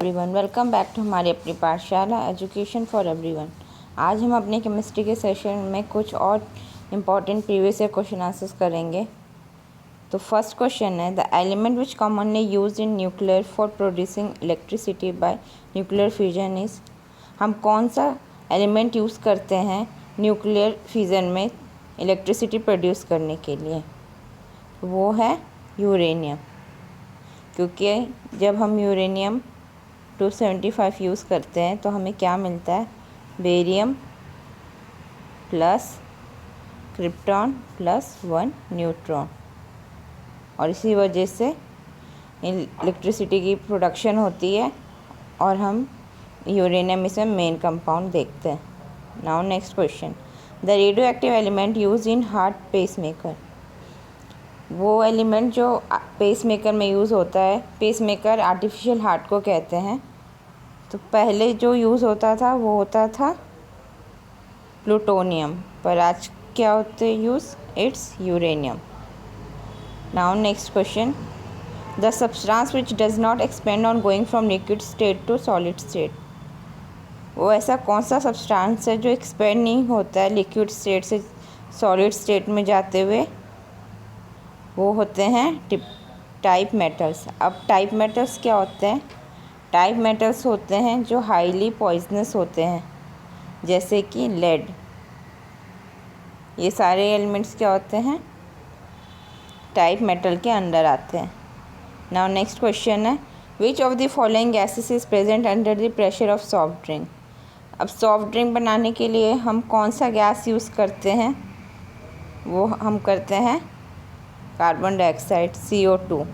Everyone, welcome back to हमारी अपनी पाठशाला एजुकेशन फॉर एवरीवन। आज हम अपने केमिस्ट्री के सेशन में कुछ और important previous year question answers करेंगे। तो फर्स्ट क्वेश्चन है, the element which commonly used in nuclear for producing electricity bye nuclear fusion is. हम कौन सा एलिमेंट यूज़ करते हैं न्यूक्लियर फ्यूजन में इलेक्ट्रिसिटी प्रोड्यूस करने के लिए? वो है यूरेनियम, क्योंकि जब हम यूरेनियम 275 यूज़ करते हैं तो हमें क्या मिलता है? Barium plus krypton plus 1 neutron, और इसी वजह से इलेक्ट्रिसिटी की प्रोडक्शन होती है और हम यूरेनियम इसमें मेन कंपाउंड देखते हैं। Now next question, the radio active element use in heart pacemaker. वो एलिमेंट जो पेसमेकर में यूज़ होता है, पेसमेकर आर्टिफिशियल हार्ट को कहते हैं। तो पहले जो यूज़ होता था वो होता था प्लूटोनियम, पर आज क्या होते use? It's uranium. Now next question, the substance which does not expand on going from liquid state to solid state. वो ऐसा कौन सा सब्सटेंस है जो एक्सपेंड नहीं होता है लिक्विड स्टेट से सॉलिड स्टेट में जाते हुए? वो होते हैं टाइप मेटल्स। अब टाइप मेटल्स क्या होते हैं? टाइप मेटल्स होते हैं जो हाईली पॉइजनस होते हैं, जैसे कि लेड। ये सारे एलिमेंट्स क्या होते हैं? टाइप मेटल के अंडर आते हैं। नाउ नेक्स्ट क्वेश्चन है, which of the following gases is present under the pressure of soft drink. अब सॉफ्ट ड्रिंक बनाने के लिए हम कौन सा गैस यूज़ करते हैं? वो हम करते हैं कार्बन डाइऑक्साइड CO2,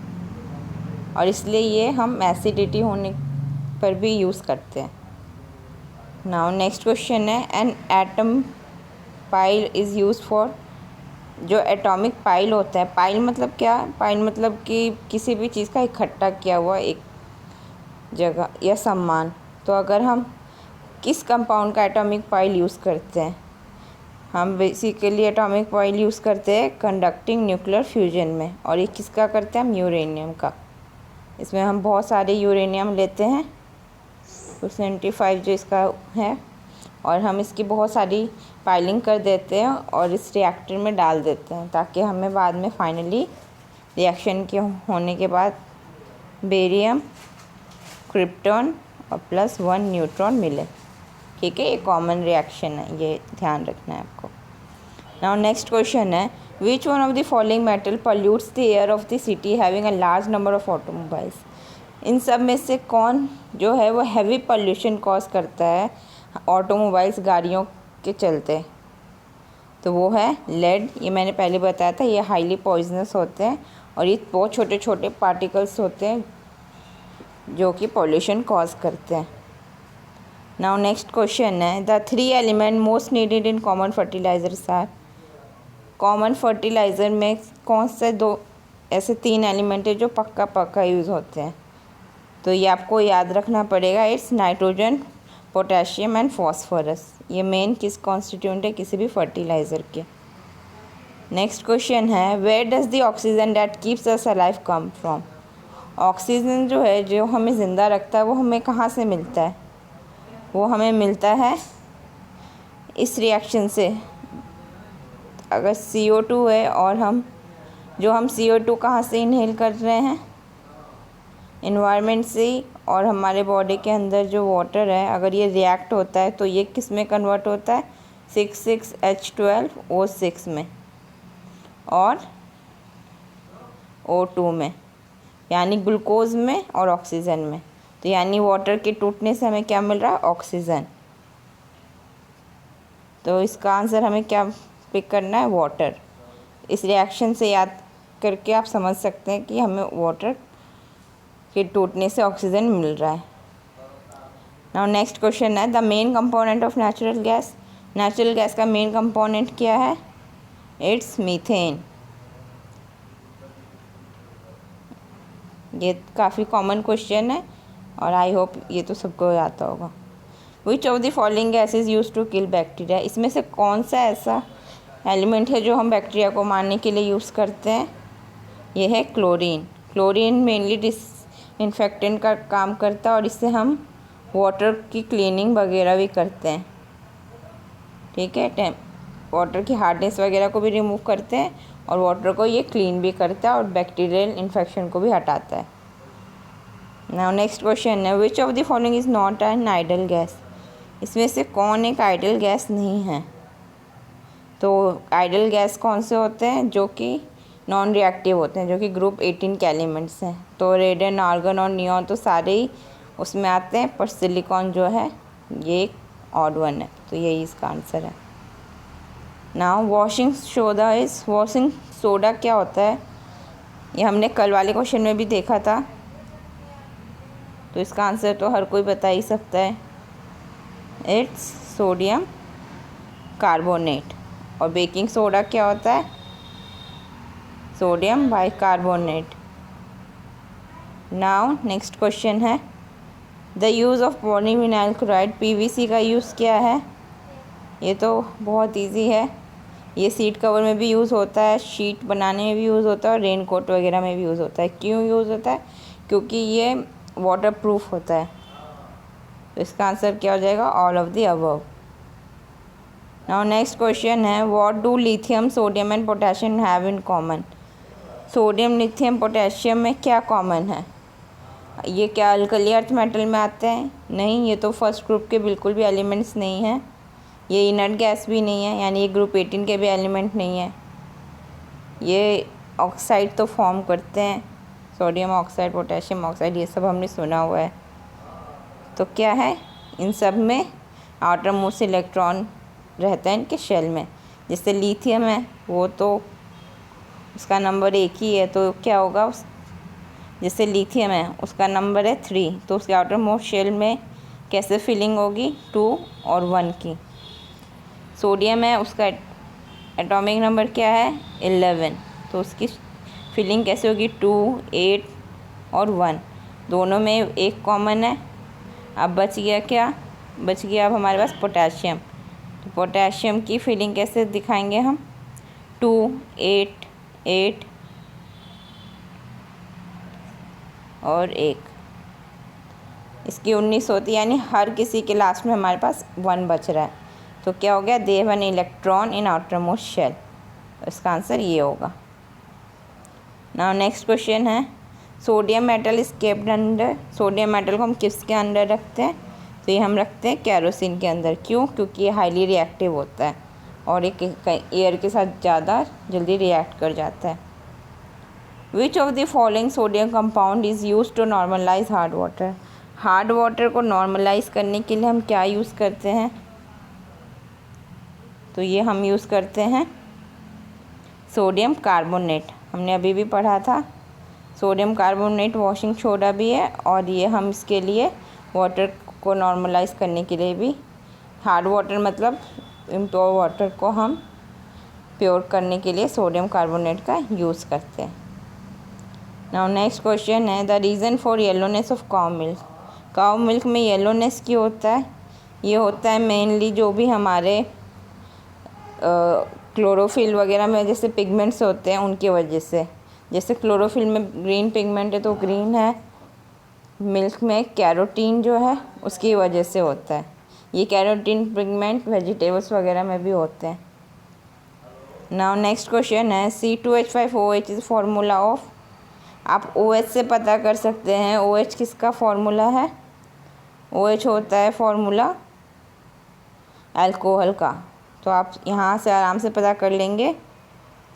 और इसलिए ये हम एसिडिटी होने पर भी यूज़ करते हैं। नाउ नेक्स्ट क्वेश्चन है, an atom pile is use for. जो एटॉमिक पाइल होता है, पाइल मतलब क्या? पाइल मतलब कि किसी भी चीज़ का इकट्ठा किया हुआ एक जगह या सम्मान। तो अगर हम किस कंपाउंड का एटॉमिक पाइल यूज़ करते हैं? हम बेसिकली एटॉमिक पाइल यूज़ करते हैं कंडक्टिंग न्यूक्लियर फ्यूजन में, और ये किसका करते हैं? हम यूरेनियम का। इसमें हम बहुत सारे यूरेनियम लेते हैं, 275 जो इसका है, और हम इसकी बहुत सारी पाइलिंग कर देते हैं और इस रिएक्टर में डाल देते हैं, ताकि हमें बाद में फाइनली रिएक्शन के होने के बाद बेरियम, क्रिप्टॉन और प्लस 1 न्यूट्रॉन मिले। ठीक है, ये कॉमन रिएक्शन है, ये ध्यान रखना है आपको। नाउ नेक्स्ट क्वेश्चन है, which one of the following metal pollutes the air of the city having a large number of automobiles. इन सब में से कौन जो है वो हैवी पॉल्यूशन कॉज करता है ऑटोमोबाइल्स, गाड़ियों के चलते? तो वो है लेड। ये मैंने पहले बताया था, ये हाईली पॉइजनस होते हैं और ये बहुत छोटे छोटे पार्टिकल्स होते हैं जो कि पॉल्यूशन कॉज करते हैं। नाउ नेक्स्ट क्वेश्चन है, the 3 element most needed in common fertilisers are. Common fertiliser में कौन से 2 ऐसे 3 एलिमेंट है जो पक्का यूज़ होते हैं? तो ये आपको याद रखना पड़ेगा, it's nitrogen, potassium and phosphorus. ये मेन किस कॉन्स्टिट्यूएंट है किसी भी फर्टिलाइज़र के। नेक्स्ट क्वेश्चन है, where does the oxygen that keeps us alive come from. Oxygen जो है जो हमें ज़िंदा रखता है वो हमें कहाँ से मिलता है? वो हमें मिलता है इस रिएक्शन से। अगर CO2 है और हम CO2 कहाँ से इनहेल कर रहे हैं? इन्वायरमेंट से। और हमारे बॉडी के अंदर जो वाटर है, अगर ये रिएक्ट होता है तो ये किस में कन्वर्ट होता है? 6,6H12O6 में और O2 में, यानी ग्लूकोज में और ऑक्सीजन में। तो यानी वाटर के टूटने से हमें क्या मिल रहा है? ऑक्सीजन। तो इसका आंसर हमें क्या पिक करना है? वाटर। इस रिएक्शन से याद करके आप समझ सकते हैं कि हमें वाटर के टूटने से ऑक्सीजन मिल रहा है। नाउ नेक्स्ट क्वेश्चन है, the main component of natural gas. Natural gas का मेन कंपोनेंट क्या है? It's methane. ये काफ़ी कॉमन क्वेश्चन है और आई होप ये तो सबको आता होगा। Which of the following gas is use to kill bacteria. इसमें से कौन सा ऐसा एलिमेंट है जो हम बैक्टीरिया को मारने के लिए यूज़ करते हैं? ये है क्लोरीन। क्लोरीन मेनली इन्फेक्टेंट का काम करता है और इससे हम वाटर की क्लीनिंग वगैरह भी करते हैं। ठीक है, वाटर की हार्डनेस वगैरह को भी रिमूव करते हैं और वाटर को ये क्लीन भी करता है और बैक्टीरियल इन्फेक्शन को भी हटाता है। नाउ नेक्स्ट क्वेश्चन है, which of the following is not an idol gas. इसमें से कौन एक आइडल गैस नहीं है। तो आइडल गैस कौन से होते हैं, जो कि नॉन रिएक्टिव होते हैं, जो कि ग्रुप 18 के एलिमेंट्स हैं। तो रेडियन, आर्गन और नियॉन तो सारे ही उसमें आते हैं, पर सिलिकॉन जो है ये एक ऑड वन है, तो यही इसका आंसर है। Now washing soda is, washing soda क्या होता है, ये हमने कल वाले क्वेश्चन में भी देखा था, तो इसका आंसर तो हर कोई बता ही सकता है। It's sodium carbonate. और बेकिंग सोडा क्या होता है, sodium bicarbonate. Now next question है, the use of polyvinyl chloride, PVC का यूज़ क्या है। ये तो बहुत इजी है, ये सीट कवर में भी यूज़ होता है, शीट बनाने में भी यूज़ होता है और रेन कोट वगैरह में भी यूज़ होता है। क्यों यूज़ होता है, क्योंकि ये वाटर प्रूफ होता है। तो इसका आंसर क्या हो जाएगा, all of the above. Now next question है, what do lithium, sodium and potassium have in common. Sodium, lithium, potassium में क्या कॉमन है। ये क्या अल्कली अर्थ मेटल में आते हैं, नहीं, ये तो फर्स्ट ग्रुप के बिल्कुल भी एलिमेंट्स नहीं हैं। ये इनर्ट गैस भी नहीं है, यानी ये ग्रुप 18 के भी एलिमेंट नहीं है। ये ऑक्साइड तो फॉर्म करते हैं, सोडियम ऑक्साइड, पोटेशियम ऑक्साइड, ये सब हमने सुना हुआ है। तो क्या है, इन सब में आउटर मोस्ट इलेक्ट्रॉन रहता है इनके शेल में। जैसे लिथियम है वो तो उसका नंबर 1 ही है, तो क्या होगा, जैसे लिथियम है उसका नंबर है 3, तो उसके आउटर मोस्ट शेल में कैसे फिलिंग होगी, 2 और 1 की। सोडियम है उसका एटॉमिक नंबर क्या है, 11, तो उसकी फिलिंग कैसे होगी, 2, 8 और 1, दोनों में एक कॉमन है। अब बच गया क्या, बच गया अब हमारे पास पोटेशियम। तो पोटेशियम की फिलिंग कैसे दिखाएंगे हम, 2, 8, 8 और 1, इसकी 19 होती है, यानी हर किसी के लास्ट में हमारे पास 1 बच रहा है। तो क्या हो गया, they have an electron in outermost shell. तो इसका आंसर ये होगा। नाउ नेक्स्ट क्वेश्चन है, sodium metal is kept under, sodium metal को हम किसके अंदर रखते हैं, तो ये हम रखते हैं केरोसिन के अंदर। क्यों, क्योंकि ये हाईली रिएक्टिव होता है और एक एयर के साथ ज़्यादा जल्दी रिएक्ट कर जाता है। Which of the following sodium compound is use to normalise hard water. Hard water को नॉर्मलाइज करने के लिए हम क्या यूज़ करते हैं, तो ये हम यूज़ करते हैं सोडियम कार्बोनेट। हमने अभी भी पढ़ा था, सोडियम कार्बोनेट वॉशिंग सोडा भी है, और ये हम इसके लिए वाटर को नॉर्मलाइज करने के लिए भी, हार्ड वाटर मतलब इम्प्योर वाटर को हम प्योर करने के लिए सोडियम कार्बोनेट का यूज़ करते हैं। नाउ नेक्स्ट क्वेश्चन है, the reason for yellowness of cow milk. Cow milk में येलोनेस क्यों होता है, ये होता है मेनली जो भी हमारे क्लोरोफिल वगैरह में जैसे पिगमेंट्स होते हैं उनकी वजह से। जैसे क्लोरोफिल में ग्रीन पिगमेंट है तो ग्रीन है, मिल्क में कैरोटीन जो है उसकी वजह से होता है। ये कैरोटीन पिगमेंट वेजिटेबल्स वगैरह में भी होते हैं। नाउ नेक्स्ट क्वेश्चन है, C2H5OH इज़ फार्मूला ऑफ। आप OH से पता कर सकते हैं, OH किसका फार्मूला है, OH होता है फार्मूला अल्कोहल का। तो आप यहाँ से आराम से पता कर लेंगे,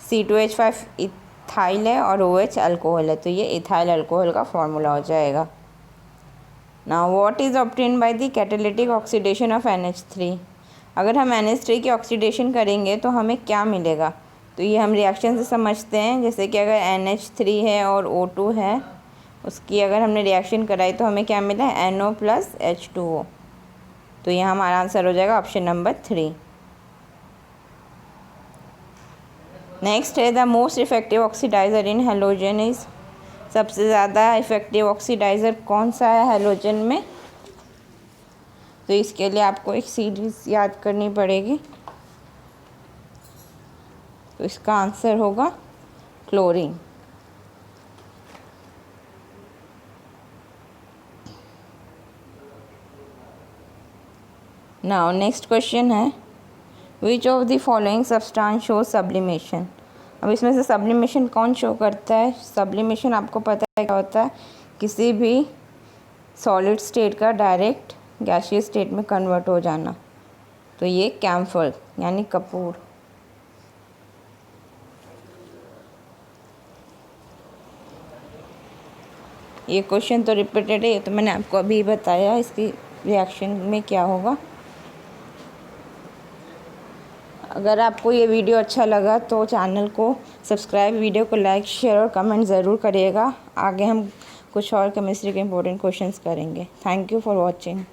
C2H5 इथाइल है और OH अल्कोहल है, तो ये इथाइल अल्कोहल का फार्मूला हो जाएगा। Now what is obtain by the catalytic oxidation of NH3। अगर हम NH3 की ऑक्सीडेशन करेंगे तो हमें क्या मिलेगा, तो ये हम रिएक्शन से समझते हैं। जैसे कि अगर NH3 है और O2 है, उसकी अगर हमने रिएक्शन कराई तो हमें क्या मिला है, NO + H2O। तो यहाँ हमारा आंसर हो जाएगा ऑप्शन नंबर 3। नेक्स्ट है, the most effective oxidiser in halogen is. सबसे ज़्यादा इफ़ेक्टिव ऑक्सीडाइज़र कौन सा है हेलोजन में, तो इसके लिए आपको एक सीरीज़ याद करनी पड़ेगी। तो इसका आंसर होगा क्लोरीन। नाउ नेक्स्ट क्वेश्चन है which of the following substance show sublimation. अब इसमें से सब्लिमेशन कौन शो करता है? सब्लिमेशन आपको पता है क्या होता है, किसी भी सॉलिड स्टेट का डायरेक्ट गैसियस स्टेट में कन्वर्ट हो जाना। तो ये कैम्फर यानी कपूर। ये क्वेश्चन तो रिपीटेड है, ये तो मैंने आपको अभी बताया इसकी रिएक्शन में क्या होगा। अगर आपको ये वीडियो अच्छा लगा तो चैनल को सब्सक्राइब, वीडियो को लाइक, शेयर और कमेंट ज़रूर करिएगा। आगे हम कुछ और केमिस्ट्री के इंपॉर्टेंट क्वेश्चंस करेंगे। Thank you for watching.